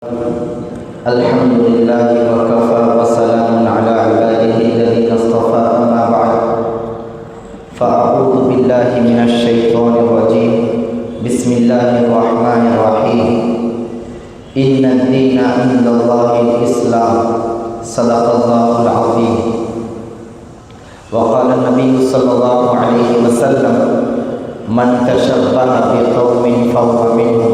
الحمد لله وكفى وسلام على عباده الذين اصطفى أما بعد فأعوذ بالله من الشيطان الرجيم بسم الله الرحمن الرحيم إن الدين عند الله الإسلام صدق الله العظيم وقال النبي صلى الله عليه وسلم من تشبه بقوم فهو منهم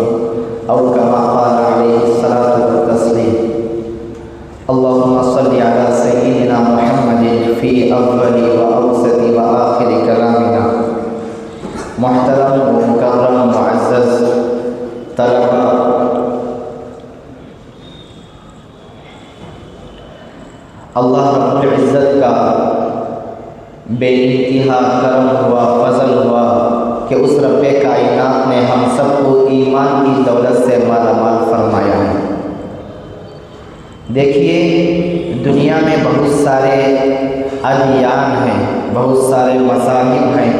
أو كما قال عليه الصلاة والتسليم اللهم صل على سيدنا محمد في أول وأوسط وآخر كلامنا محترم ومكرم معزز طلبہ، اللہ رب العزت کا بے انتہا کرم ہوا، فضل ہوا کہ اس رب کائنات نے ہم سب کو ایمان کی دولت سے مالا مال فرمایا ہے۔ دیکھیے، دنیا میں بہت سارے ادیان ہیں، بہت سارے مذاہب ہیں،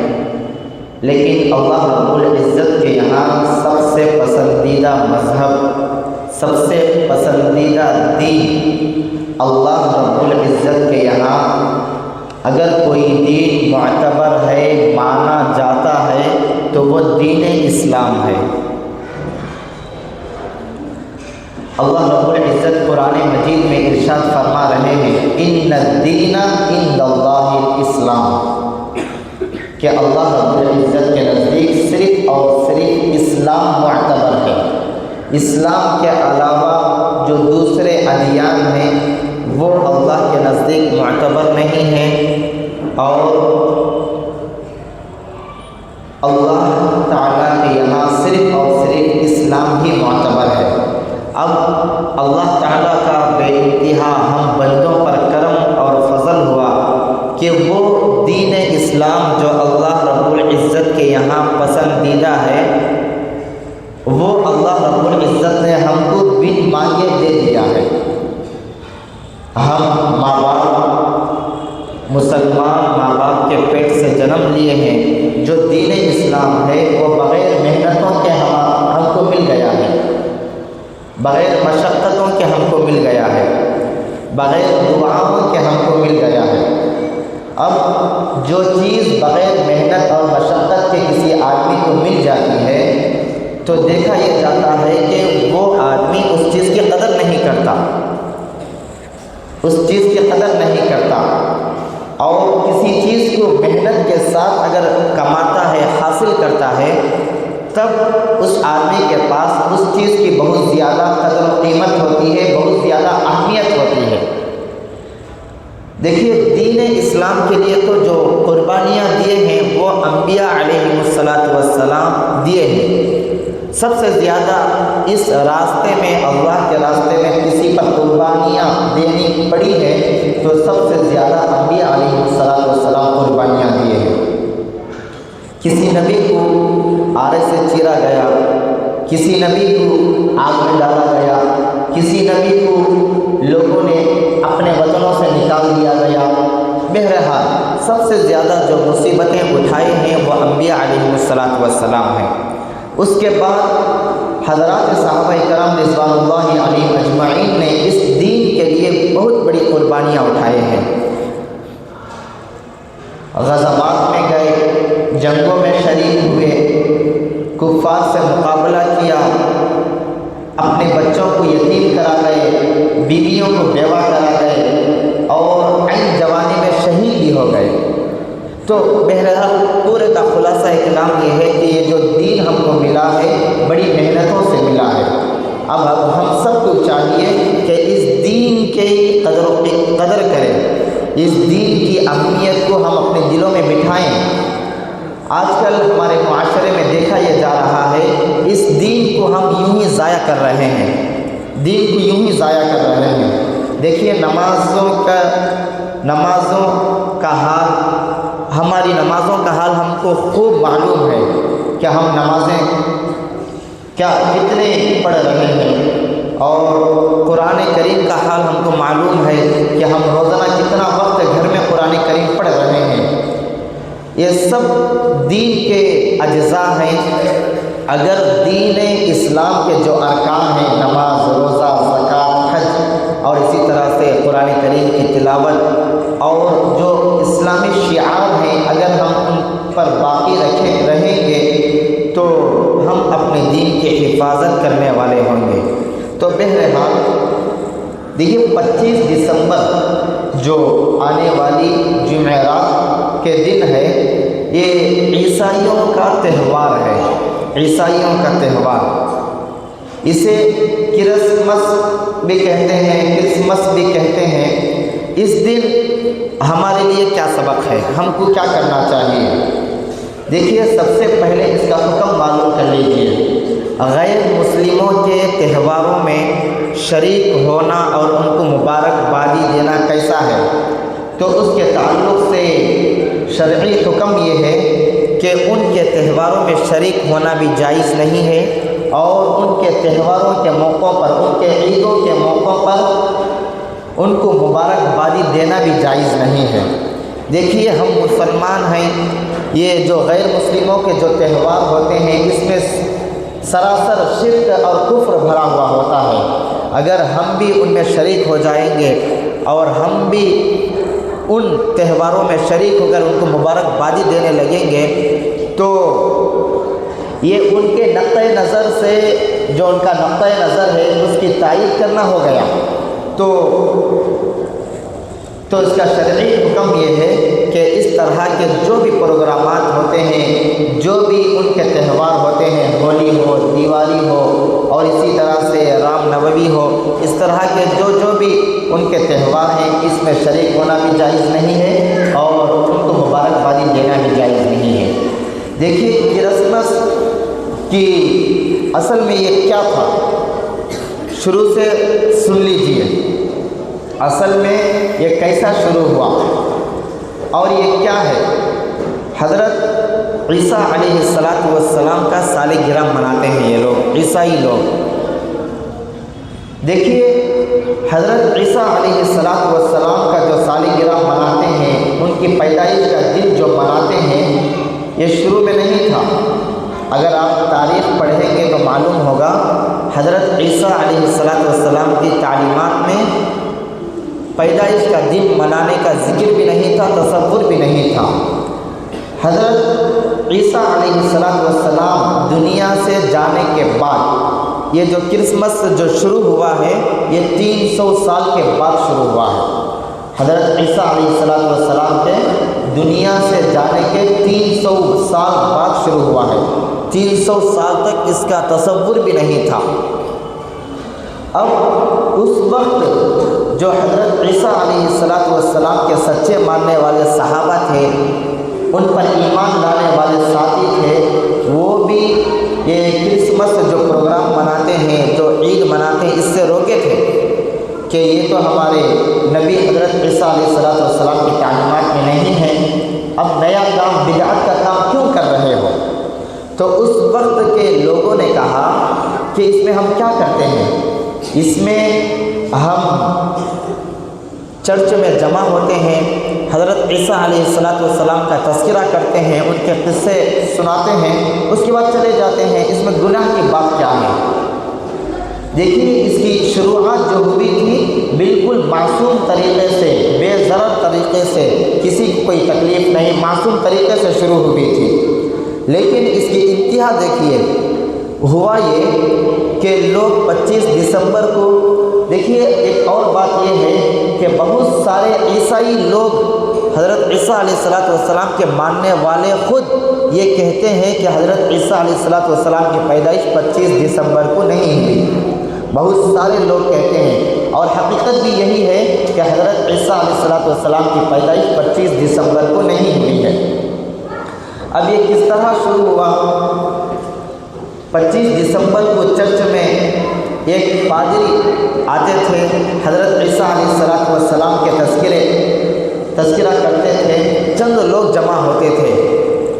لیکن اللہ رب العزت کے یہاں سب سے پسندیدہ مذہب، سب سے پسندیدہ دین، اللہ رب العزت کے یہاں اگر کوئی دین معتبر ہے، مانا جاتا ہے، تو وہ دین اسلام ہے۔ اللہ رب العزت قرآن مجید میں ارشاد فرما رہے ہیں ان الدین عند اللہ الاسلام، کہ اللہ رب العزت کے نزدیک صرف اور صرف اسلام معتبر ہے۔ اسلام کے علاوہ جو دوسرے ادیان ہیں وہ اللہ کے نزدیک معتبر نہیں ہیں، اور اللہ تعالیٰ کے یہاں صرف اور صرف اسلام ہی معتبر ہے۔ اب اللہ تعالیٰ کا بے انتہا ہم بندوں پر کرم اور فضل ہوا کہ وہ دین اسلام جو اللہ رب العزت کے یہاں پسندیدہ ہے، وہ اللہ رب العزت نے ہم کو بن مانگے دے دیا ہے۔ ہم ماں باپ، مسلمان ماں باپ کے پیٹ سے جنم لیے ہیں، جو دین اسلام ہے وہ بغیر محنتوں کے ہم کو مل گیا ہے، بغیر مشقتوں کے ہم کو مل گیا ہے، بغیر دعاؤں کے ہم کو مل گیا ہے۔ اب جو چیز بغیر محنت اور مشقت کے کسی آدمی کو مل جاتی ہے تو دیکھا یہ جاتا ہے کہ وہ آدمی اس چیز کی قدر نہیں کرتا، اس چیز کی قدر نہیں کرتا، اور کسی چیز کو محنت کے ساتھ اگر کماتا ہے، حاصل کرتا ہے، تب اس آدمی کے پاس اس چیز کی بہت زیادہ قدر و قیمت ہوتی ہے، بہت زیادہ اہمیت ہوتی ہے۔ دیکھیے، دین اسلام کے لیے تو جو قربانیاں دیے ہیں وہ انبیاء علیہم السلام دیے ہیں۔ سب سے زیادہ اس راستے میں، اللہ کے راستے میں کسی پر قربانیاں دینی پڑی ہے تو سب سے زیادہ انبیاء علیہم السلام قربانیاں دیے ہیں۔ کسی نبی کو آرے سے چیرا گیا، کسی نبی کو آگ میں ڈالا گیا، کسی نبی کو لوگوں نے اپنے وطنوں سے نکال دیا گیا۔ بہرحال سب سے زیادہ جو مصیبتیں اٹھائی ہیں وہ انبیاء علیہم السلام ہیں۔ اس کے بعد حضرات صحابہ کرام رضوان اللہ علیہم اجمعین نے اس دین کے لیے بہت بڑی قربانیاں اٹھائے ہیں۔ غزوات میں گئے، جنگوں میں شریک ہوئے، کفار سے مقابلہ کیا، اپنے بچوں کو یتیم کرا گئے، بیویوں کو بیوہ کرا گئے، اور عین جوانی میں شہید بھی ہو گئے۔ تو بہرحال پورے کا خلاصہ کلام یہ ہے کہ یہ جو دین ہم کو ملا ہے بڑی محنتوں سے ملا ہے۔ اب ہم سب کو چاہیے کہ اس دین کی قدر کریں، اس دین کی اہمیت کو ہم اپنے دلوں میں بٹھائیں۔ آج کل ہمارے معاشرے میں دیکھا یہ جا رہا ہے اس دین کو ہم یوں ہی ضائع کر رہے ہیں، دین کو یوں ہی ضائع کر رہے ہیں۔ دیکھیے، نمازوں کا حال، ہماری نمازوں کا حال ہم کو خوب معلوم ہے کہ ہم نمازیں کتنے پڑھ رہے ہیں، اور قرآن کریم کا حال ہم کو معلوم ہے کہ ہم روزانہ کتنا وقت گھر میں قرآن کریم پڑھ رہے ہیں۔ یہ سب دین کے اجزاء ہیں۔ اگر دین اسلام کے جو ارکان ہیں، نماز، روزہ، تلاوت اور جو اسلامی شعار ہیں اگر ہم ان پر باقی رہیں گے تو ہم اپنے دین کی حفاظت کرنے والے ہوں گے۔ تو بہرحال دیکھیے 25 دسمبر جو آنے والی جمعرات کے دن ہے، یہ عیسائیوں کا تہوار ہے، عیسائیوں کا تہوار۔ اسے کرسمس بھی کہتے ہیں۔ اس دن ہمارے لیے کیا سبق ہے، ہم کو کیا کرنا چاہیے؟ دیکھیے سب سے پہلے اس کا حکم معلوم کر لیجیے۔ غیر مسلموں کے تہواروں میں شریک ہونا اور ان کو مبارکبادی دینا کیسا ہے؟ تو اس کے تعلق سے شرعی حکم یہ ہے کہ ان کے تہواروں میں شریک ہونا بھی جائز نہیں ہے، اور ان کے تہواروں کے موقعوں پر، ان کے عیدوں کے موقعوں پر ان کو مبارکبادی دینا بھی جائز نہیں ہے۔ دیکھیے ہم مسلمان ہیں، یہ جو غیر مسلموں کے جو تہوار ہوتے ہیں اس میں سراسر شرک اور کفر بھرا ہوا ہوتا ہے۔ اگر ہم بھی ان میں شریک ہو جائیں گے اور ہم بھی ان تہواروں میں شریک ہو کر ان کو مبارکبادی دینے لگیں گے تو یہ ان کے نقطۂ نظر سے، جو ان کا نقطۂ نظر ہے اس کی تائید کرنا ہو گیا۔ تو اس کا شرعی حکم یہ ہے کہ اس طرح کے جو بھی پروگرامات ہوتے ہیں، جو بھی ان کے تہوار ہوتے ہیں، ہولی ہو، دیوالی ہو اور اسی طرح سے رام نومی ہو، اس طرح کے جو بھی ان کے تہوار ہیں اس میں شریک ہونا بھی جائز نہیں ہے اور ان کو مبارکبادی دینا بھی جائز نہیں ہے۔ دیکھیے کرسمس کی اصل میں یہ کیا تھا، شروع سے سن لیجئے اصل میں یہ کیسا شروع ہوا اور یہ کیا ہے۔ حضرت عیسیٰ علیہ السلام کا سالگرہ مناتے ہیں یہ لوگ، عیسائی لوگ۔ دیکھیے حضرت عیسیٰ علیہ السلام کا جو سالگرہ مناتے ہیں، ان کی پیدائش کا دن جو مناتے ہیں، یہ شروع میں نہیں تھا۔ اگر آپ تاریخ پڑھیں گے تو معلوم ہوگا حضرت عیسیٰ علیہ السلام کی تعلیمات میں پیدائش کا دن منانے کا ذکر بھی نہیں تھا، تصور بھی نہیں تھا۔ حضرت عیسیٰ علیہ السلام دنیا سے جانے کے بعد یہ جو کرسمس جو شروع ہوا ہے یہ 300 سال کے بعد شروع ہوا ہے۔ حضرت عیسیٰ علیہ السلام کے دنیا سے جانے کے 300 سال بعد شروع ہوا ہے۔ 300 سال تک اس کا تصور بھی نہیں تھا۔ اب اس وقت جو حضرت عیسیٰ علیہ السلام کے سچے ماننے والے صحابہ تھے، ان پر ایمان لانے والے ساتھی تھے، وہ بھی یہ کرسمس جو پروگرام مناتے ہیں، جو عید مناتے ہیں، اس سے روکے تھے کہ یہ تو ہمارے نبی حضرت عیسیٰ علیہ السلام کی تعلیمات میں نہیں ہے، اب نیا کام، بدعت کا کام کیوں کر رہے ہو؟ تو اس وقت کے لوگوں نے کہا کہ اس میں ہم کیا کرتے ہیں، اس میں ہم چرچ میں جمع ہوتے ہیں، حضرت عیسیٰ علیہ السلام کا تذکرہ کرتے ہیں، ان کے قصے سناتے ہیں، اس کے بعد چلے جاتے ہیں، اس میں گناہ کی بات کیا ہے؟ دیکھیے اس کی شروعات جو ہوئی تھی بالکل معصوم طریقے سے، بے ضرر طریقے سے، کسی کو کوئی تکلیف نہیں، معصوم طریقے سے شروع ہوئی تھی، لیکن اس کی انتہا دیکھیے ہوا یہ کہ لوگ 25 دسمبر کو، دیکھیے ایک اور بات یہ ہے کہ بہت سارے عیسائی لوگ حضرت عیسیٰ علیہ السلام کے ماننے والے خود یہ کہتے ہیں کہ حضرت عیسیٰ علیہ السلام کی پیدائش 25 دسمبر کو نہیں ہوئی، بہت سارے لوگ کہتے ہیں، اور حقیقت بھی یہی ہے کہ حضرت عیسیٰ علیہ السلام کی پیدائش 25 دسمبر کو نہیں ہوئی ہے۔ اب یہ کس طرح شروع ہوا؟ 25 دسمبر کو چرچ میں ایک پادری آتے تھے، حضرت عیسیٰ علیہ السلام کے تذکرہ کرتے تھے، چند لوگ جمع ہوتے تھے،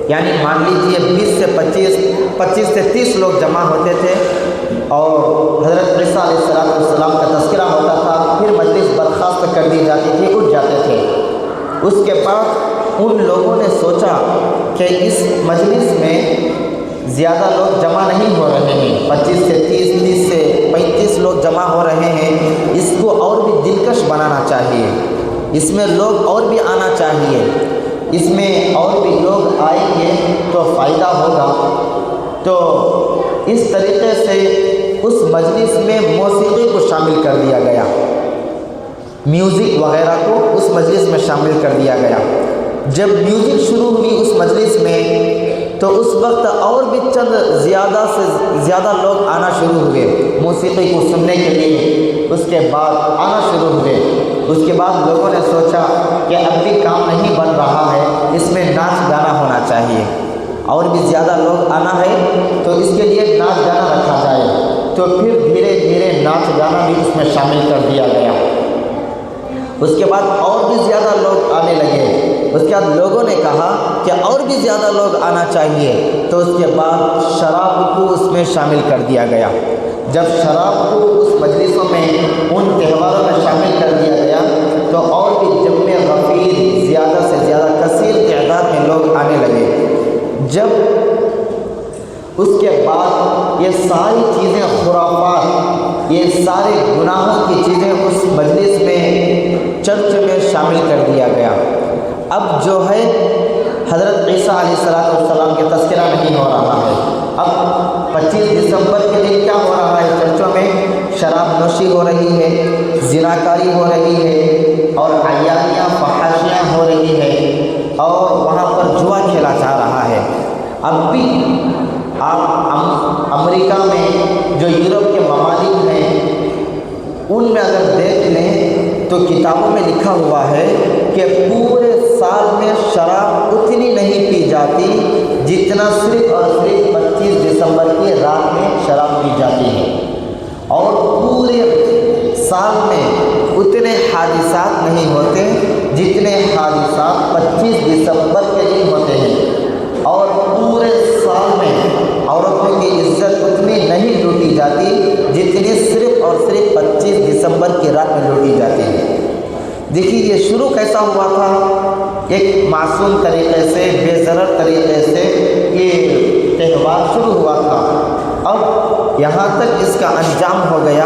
یعنی مان لیجیے 20 سے 25 سے 30 لوگ جمع ہوتے تھے، اور حضرت عیسیٰ علیہ السلام کا تذکرہ ہوتا تھا، پھر مجلس برخاست کر دی جاتی تھی، اٹھ جاتے تھے۔ اس کے بعد ان لوگوں نے سوچا کہ اس مجلس میں زیادہ لوگ جمع نہیں ہو رہے ہیں، 25 سے 30 سے 35 لوگ جمع ہو رہے ہیں، اس کو اور بھی دلکش بنانا چاہیے، اس میں لوگ اور بھی آنا چاہیے، اس میں اور بھی لوگ آئیں گے تو فائدہ ہوگا۔ تو اس طریقے سے اس مجلس میں موسیقی کو شامل کر دیا گیا، میوزک وغیرہ کو اس مجلس میں شامل کر دیا گیا۔ جب میوزک شروع ہوئی اس مجلس میں تو اس وقت اور بھی چند زیادہ سے زیادہ لوگ آنا شروع ہوئے موسیقی کو سننے کے لیے، اس کے بعد آنا شروع ہوئے۔ اس کے بعد لوگوں نے سوچا کہ اب بھی کام نہیں بن رہا ہے، اس میں ناچ گانا ہونا چاہیے، اور بھی زیادہ لوگ آنا ہے تو اس کے لیے ناچ گانا رکھا جائے۔ تو پھر دھیرے دھیرے ناچ گانا بھی اس میں شامل کر دیا گیا۔ اس کے بعد اور بھی زیادہ لوگ آنے لگے۔ اس کے بعد لوگوں نے کہا کہ اور بھی زیادہ لوگ آنا چاہیے، تو اس کے بعد شراب کو اس میں شامل کر دیا گیا۔ جب شراب کو اس مجلسوں میں ان تہواروں میں شامل کر دیا گیا تو اور بھی جمع غفیر زیادہ سے زیادہ کثیر تعداد میں لوگ آنے لگے۔ جب اس کے بعد یہ ساری چیزیں خرافات، یہ سارے گناہوں کی چیزیں اس مجلس میں چرچ میں شامل کر دیا گیا۔ اب جو ہے حضرت عیسیٰ علیہ السلام کے تذکرہ نہیں ہو رہا ہے۔ اب 25 دسمبر کے دن کیا ہو رہا ہے؟ چرچوں میں شراب نوشی ہو رہی ہے، زناکاری ہو رہی ہے، اور عیاریاں فحاشیاں ہو رہی ہے، اور وہاں پر جوا کھیلا جا رہا ہے۔ اب بھی آپ امریکہ میں جو یورپ کے ممالک ہیں ان میں اگر دیکھ لیں تو کتابوں میں لکھا ہوا ہے کہ پورے سال میں شراب اتنی نہیں پی جاتی جتنا صرف اور صرف 25 دسمبر کی رات میں شراب پی جاتی ہے، اور پورے سال میں اتنے حادثات نہیں ہوتے جتنے حادثات 25 دسمبر کے دن ہوتے ہیں، اور پورے سال میں عورتوں کی عزت اتنی نہیں لوٹی جاتی جتنی صرف اور صرف 25 دسمبر کی رات میں لوٹی جاتی ہے۔ دیکھیے یہ شروع کیسا ہوا تھا، ایک معصوم طریقے سے، بے ضرر طریقے سے یہ تہوار شروع ہوا تھا۔ اب یہاں تک اس کا انجام ہو گیا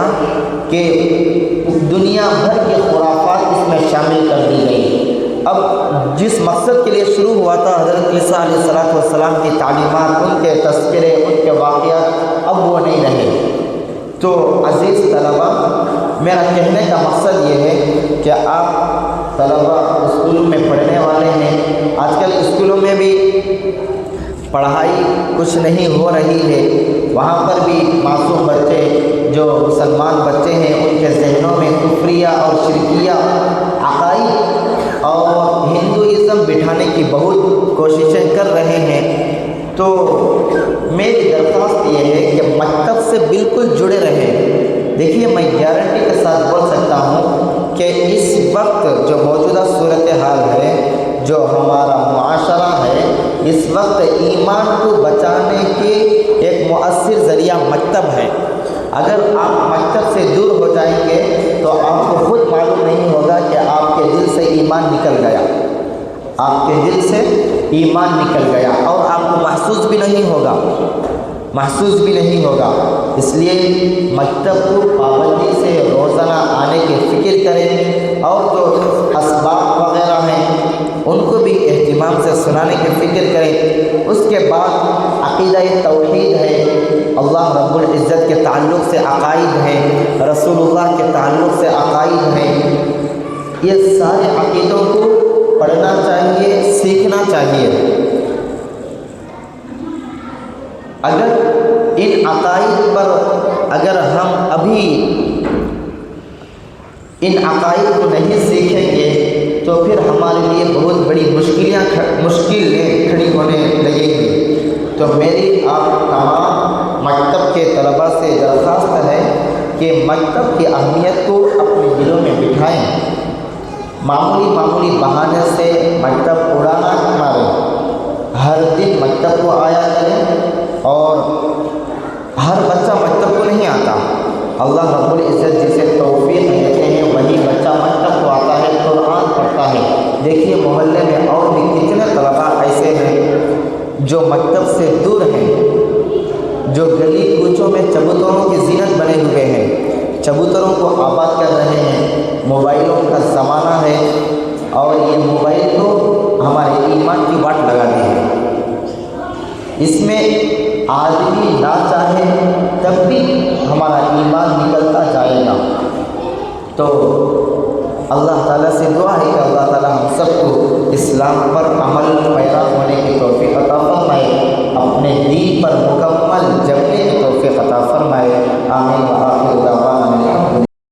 کہ دنیا بھر کی خرافات اس میں شامل کر دی گئی۔ اب جس مقصد کے لیے شروع ہوا تھا حضرت عیسیٰ علیہ السلام کی تعلیمات، ان کے تذکرے، ان کے واقعات، اب وہ نہیں رہے۔ تو عزیز طلبہ، میرا کہنے کا مقصد یہ ہے کہ آپ طلبہ اسکول میں پڑھنے والے ہیں، آج کل اسکولوں میں بھی پڑھائی کچھ نہیں ہو رہی ہے، وہاں پر بھی معصوم بچے جو مسلمان بچے ہیں ان کے ذہنوں میں کفریہ اور شرکیہ عقائد اور ہندوازم بٹھانے کی بہت کوششیں کر رہے ہیں۔ تو میری درخواست یہ ہے کہ مکتب سے بالکل جڑے رہیں۔ دیکھیے میں گارنٹی کے ساتھ بول سکتا ہوں کہ اس وقت جو موجودہ صورتحال ہے، جو ہمارا معاشرہ ہے، اس وقت ایمان کو بچانے کے ایک مؤثر ذریعہ مکتب ہے۔ اگر آپ مکتب سے دور ہو جائیں گے تو آپ کو خود معلوم نہیں ہوگا کہ آپ کے دل سے ایمان نکل گیا، آپ کے دل سے ایمان نکل گیا، اور آپ کو محسوس بھی نہیں ہوگا، محسوس بھی نہیں ہوگا۔ اس لیے مکتب کو پابندی سے روزانہ آنے کی فکر کریں، اور جو اسباق وغیرہ ہیں ان کو بھی اہتمام سے سنانے کی فکر کریں۔ اس کے بعد عقیدہ توحید ہے، اللہ رب العزت کے تعلق سے عقائد ہیں، رسول اللہ کے تعلق سے عقائد ہیں، یہ سارے عقیدوں کو پڑھنا چاہیے، سیکھنا چاہیے۔ اگر ان عقائد پر اگر ہم ابھی ان عقائد کو نہیں سیکھیں گے تو پھر ہمارے لیے بہت بڑی مشکلیں کھڑی ہونے لگیں گی۔ تو میری آپ تمام مکتب کے طلباء سے درخواست ہے کہ مکتب کی اہمیت کو اپنے دلوں میں بٹھائیں، معمولی بہانے سے مکتب اڑانا ماریں، ہر دن مکتب کو آیا کریں، اور ہر بچہ مکتب کو نہیں آتا، اللہ رب العزت جسے توفیق دیتے ہیں وہی بچہ مکتب کو آتا ہے، قرآن پڑھتا ہے۔ دیکھیے محلے میں اور بھی کتنے طلباء ایسے ہیں جو مکتب سے دور ہیں، جو گلی کوچوں میں چبوتروں کی زینت بنے ہوئے ہیں، چبوتروں کو بات کر رہے ہیں، موبائلوں کا زمانہ ہے اور یہ موبائل تو ہمارے ایمان کی واٹ لگاتی ہے۔ اس میں آدمی نہ چاہے تب بھی ہمارا ایمان نکلتا جائے گا۔ تو اللہ تعالیٰ سے دعا ہے کہ اللہ تعالیٰ ہم سب کو اسلام پر عمل پیرا ہونے کی توفیق